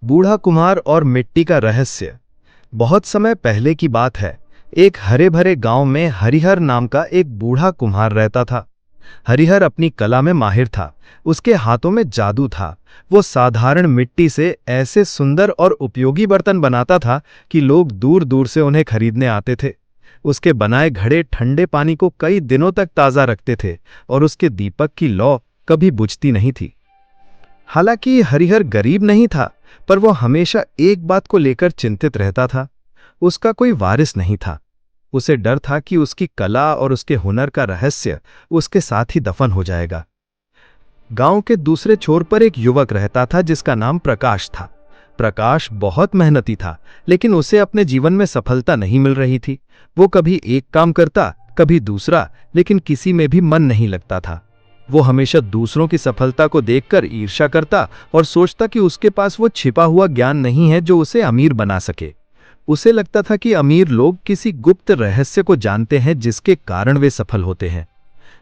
बूढ़ा कुम्हार और मिट्टी का रहस्य। बहुत समय पहले की बात है। एक हरे भरे गांव में हरिहर नाम का एक बूढ़ा कुम्हार रहता था। हरिहर अपनी कला में माहिर था। उसके हाथों में जादू था। वो साधारण मिट्टी से ऐसे सुंदर और उपयोगी बर्तन बनाता था कि लोग दूर दूर से उन्हें खरीदने आते थे। उसके बनाए घड़े ठंडे पानी को कई दिनों तक ताज़ा रखते थे और उसके दीपक की लौ कभी बुझती नहीं थी। हालांकि हरिहर गरीब नहीं था, पर वो हमेशा एक बात को लेकर चिंतित रहता था। उसका कोई वारिस नहीं था। उसे डर था कि उसकी कला और उसके हुनर का रहस्य उसके साथ ही दफन हो जाएगा। गांव के दूसरे छोर पर एक युवक रहता था जिसका नाम प्रकाश था। प्रकाश बहुत मेहनती था, लेकिन उसे अपने जीवन में सफलता नहीं मिल रही थी। वो कभी एक काम करता, कभी दूसरा, लेकिन किसी में भी मन नहीं लगता था। वो हमेशा दूसरों की सफलता को देखकर ईर्ष्या करता और सोचता कि उसके पास वो छिपा हुआ ज्ञान नहीं है जो उसे अमीर बना सके। उसे लगता था कि अमीर लोग किसी गुप्त रहस्य को जानते हैं जिसके कारण वे सफल होते हैं।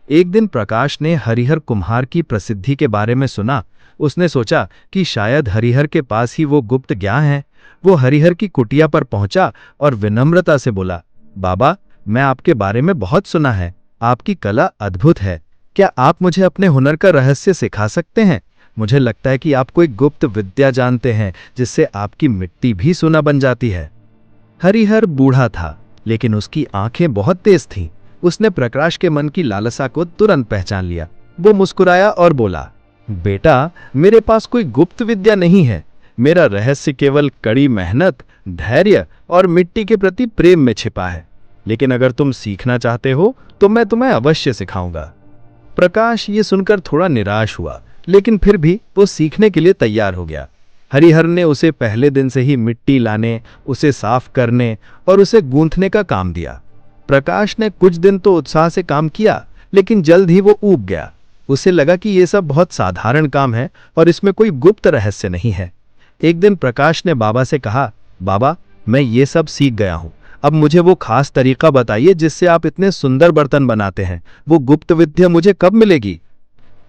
एक दिन प्रकाश ने हरिहर कुम्हार की प्रसिद्धि के बारे में सुना। उसने सोचा कि शायद हरिहर के पास ही वो गुप्त ज्ञान है। वो हरिहर की कुटिया पर पहुंचा और विनम्रता से बोला, बाबा, मैं आपके बारे में बहुत सुना है। आपकी कला अद्भुत है। क्या आप मुझे अपने हुनर का रहस्य सिखा सकते हैं? मुझे लगता है कि आप कोई गुप्त विद्या जानते हैं जिससे आपकी मिट्टी भी सोना बन जाती है। हरिहर बूढ़ा था, लेकिन उसकी आंखें बहुत तेज थीं। उसने प्रकाश के मन की लालसा को तुरंत पहचान लिया। वो मुस्कुराया और बोला, बेटा, मेरे पास कोई गुप्त विद्या नहीं है। मेरा रहस्य केवल कड़ी मेहनत, धैर्य और मिट्टी के प्रति प्रेम में छिपा है। लेकिन अगर तुम सीखना चाहते हो तो मैं तुम्हें अवश्य सिखाऊंगा। प्रकाश ये सुनकर थोड़ा निराश हुआ, लेकिन फिर भी वो सीखने के लिए तैयार हो गया। हरिहर ने उसे पहले दिन से ही मिट्टी लाने, उसे साफ करने और उसे गूंथने का काम दिया। प्रकाश ने कुछ दिन तो उत्साह से काम किया, लेकिन जल्द ही वो ऊब गया। उसे लगा कि ये सब बहुत साधारण काम है और इसमें कोई गुप्त रहस्य नहीं है। एक दिन प्रकाश ने बाबा से कहा, बाबा, मैं ये सब सीख गया हूँ। अब मुझे वो खास तरीका बताइए जिससे आप इतने सुंदर बर्तन बनाते हैं। वो गुप्त विद्या मुझे कब मिलेगी?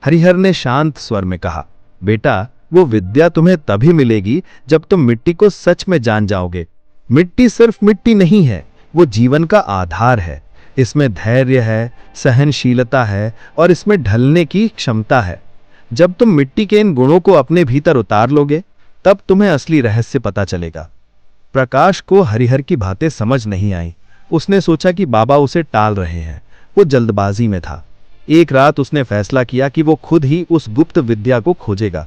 हरिहर ने शांत स्वर में कहा, बेटा, वो विद्या तुम्हें तभी मिलेगी जब तुम मिट्टी को सच में जान जाओगे। मिट्टी सिर्फ मिट्टी नहीं है, वो जीवन का आधार है। इसमें धैर्य है, सहनशीलता है और इसमें ढलने की क्षमता है। जब तुम मिट्टी के इन गुणों को अपने भीतर उतार लोगे, तब तुम्हें असली रहस्य पता चलेगा। प्रकाश को हरिहर की बातें समझ नहीं आई। उसने सोचा कि बाबा उसे टाल रहे हैं। वो जल्दबाजी में था। एक रात उसने फैसला किया कि वो खुद ही उस गुप्त विद्या को खोजेगा।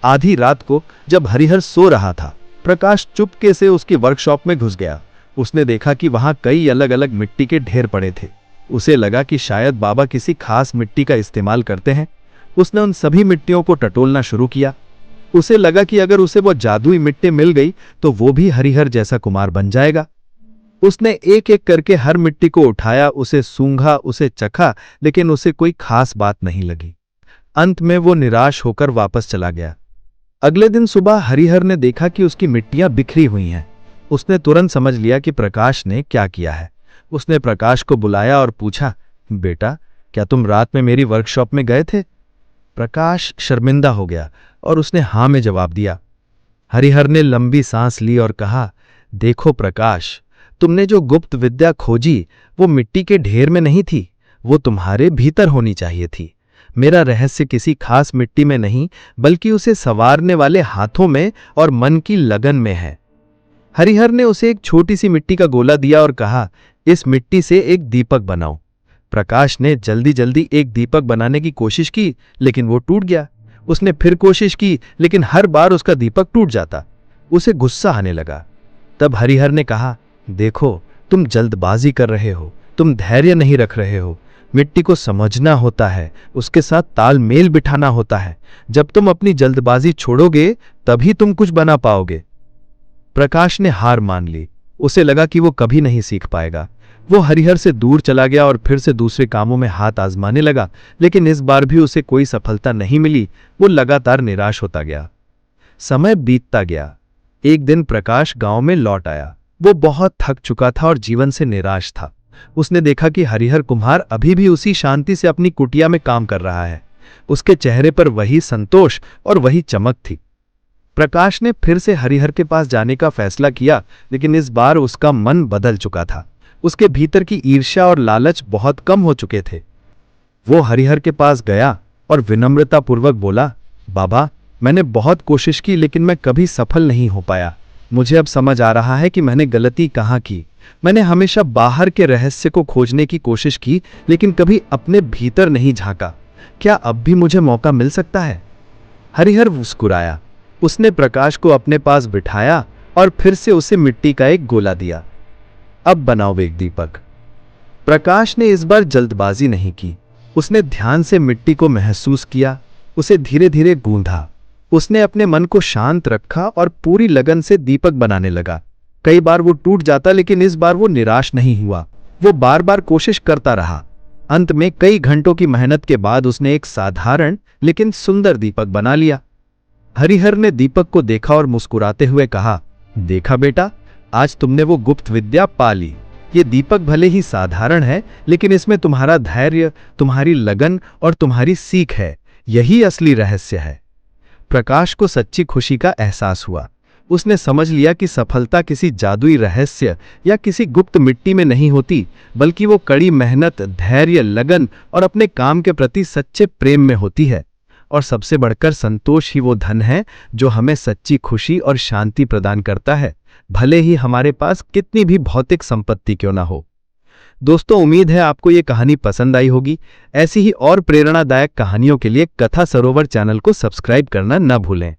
आधी रात को जब हरिहर सो रहा था, प्रकाश चुपके से उसकी वर्कशॉप में घुस गया। उसने देखा कि वहां कई अलग अलग मिट्टी के ढेर पड़े थे। उसे लगा कि शायद बाबा किसी खास मिट्टी का इस्तेमाल करते हैं। उसने उन सभी मिट्टियों को टटोलना शुरू किया। उसे लगा कि अगर उसे वो जादुई मिट्टी मिल गई तो वो भी हरिहर जैसा कुमार बन जाएगा। उसने एक एक करके हर मिट्टी को उठाया, उसे सूंघा, उसे चखा, लेकिन उसे कोई खास बात नहीं लगी। अंत में वो निराश होकर वापस चला गया। अगले दिन सुबह हरिहर ने देखा कि उसकी मिट्टियां बिखरी हुई हैं। उसने तुरंत समझ लिया कि प्रकाश ने क्या किया है। उसने प्रकाश को बुलाया और पूछा, बेटा, क्या तुम रात में मेरी वर्कशॉप में गए थे? प्रकाश शर्मिंदा हो गया और उसने हाँ में जवाब दिया। हरिहर ने लंबी सांस ली और कहा, देखो प्रकाश, तुमने जो गुप्त विद्या खोजी वो मिट्टी के ढेर में नहीं थी, वो तुम्हारे भीतर होनी चाहिए थी। मेरा रहस्य किसी खास मिट्टी में नहीं, बल्कि उसे संवारने वाले हाथों में और मन की लगन में है। हरिहर ने उसे एक छोटी सी मिट्टी का गोला दिया और कहा, इस मिट्टी से एक दीपक बनाओ। प्रकाश ने जल्दी जल्दी एक दीपक बनाने की कोशिश की, लेकिन वो टूट गया। उसने फिर कोशिश की, लेकिन हर बार उसका दीपक टूट जाता। उसे गुस्सा आने लगा। तब हरिहर ने कहा, देखो, तुम जल्दबाजी कर रहे हो, तुम धैर्य नहीं रख रहे हो। मिट्टी को समझना होता है, उसके साथ तालमेल बिठाना होता है। जब तुम अपनी जल्दबाजी छोड़ोगे तभी तुम कुछ बना पाओगे। प्रकाश ने हार मान ली। उसे लगा कि वो कभी नहीं सीख पाएगा। वो हरिहर से दूर चला गया और फिर से दूसरे कामों में हाथ आजमाने लगा, लेकिन इस बार भी उसे कोई सफलता नहीं मिली। वो लगातार निराश होता गया। समय बीतता गया। एक दिन प्रकाश गांव में लौट आया। वो बहुत थक चुका था और जीवन से निराश था। उसने देखा कि हरिहर कुम्हार अभी भी उसी शांति से अपनी कुटिया में काम कर रहा है। उसके चेहरे पर वही संतोष और वही चमक थी। प्रकाश ने फिर से हरिहर के पास जाने का फैसला किया, लेकिन इस बार उसका मन बदल चुका था। उसके भीतर की ईर्ष्या और लालच बहुत कम हो चुके थे। वो हरिहर के पास गया और विनम्रतापूर्वक बोला, बाबा, मैंने बहुत कोशिश की लेकिन मैं कभी सफल नहीं हो पाया। मुझे अब समझ आ रहा है कि मैंने गलती कहाँ की। मैंने हमेशा बाहर के रहस्य को खोजने की कोशिश की, लेकिन कभी अपने भीतर नहीं झांका। क्या अब भी मुझे मौका मिल सकता है? हरिहर मुस्कुराया। उसने प्रकाश को अपने पास बिठाया और फिर से उसे मिट्टी का एक गोला दिया। अब बनाओ एक दीपक। प्रकाश ने इस बार जल्दबाजी नहीं की। उसने ध्यान से मिट्टी को महसूस किया, उसे धीरे धीरे गूंधा। उसने अपने मन को शांत रखा और पूरी लगन से दीपक बनाने लगा। कई बार वो टूट जाता, लेकिन इस बार वो निराश नहीं हुआ। वो बार बार कोशिश करता रहा। अंत में कई घंटों की मेहनत के बाद उसने एक साधारण लेकिन सुंदर दीपक बना लिया। हरिहर ने दीपक को देखा और मुस्कुराते हुए कहा, देखा बेटा, आज तुमने वो गुप्त विद्या पा ली। ये दीपक भले ही साधारण है, लेकिन इसमें तुम्हारा धैर्य, तुम्हारी लगन और तुम्हारी सीख है। यही असली रहस्य है। प्रकाश को सच्ची खुशी का एहसास हुआ। उसने समझ लिया कि सफलता किसी जादुई रहस्य या किसी गुप्त मिट्टी में नहीं होती, बल्कि वो कड़ी मेहनत, धैर्य, लगन और अपने काम के प्रति सच्चे प्रेम में होती है। और सबसे बढ़कर संतोष ही वो धन है जो हमें सच्ची खुशी और शांति प्रदान करता है, भले ही हमारे पास कितनी भी भौतिक संपत्ति क्यों ना हो। दोस्तों, उम्मीद है आपको ये कहानी पसंद आई होगी। ऐसी ही और प्रेरणादायक कहानियों के लिए कथा सरोवर चैनल को सब्सक्राइब करना न भूलें।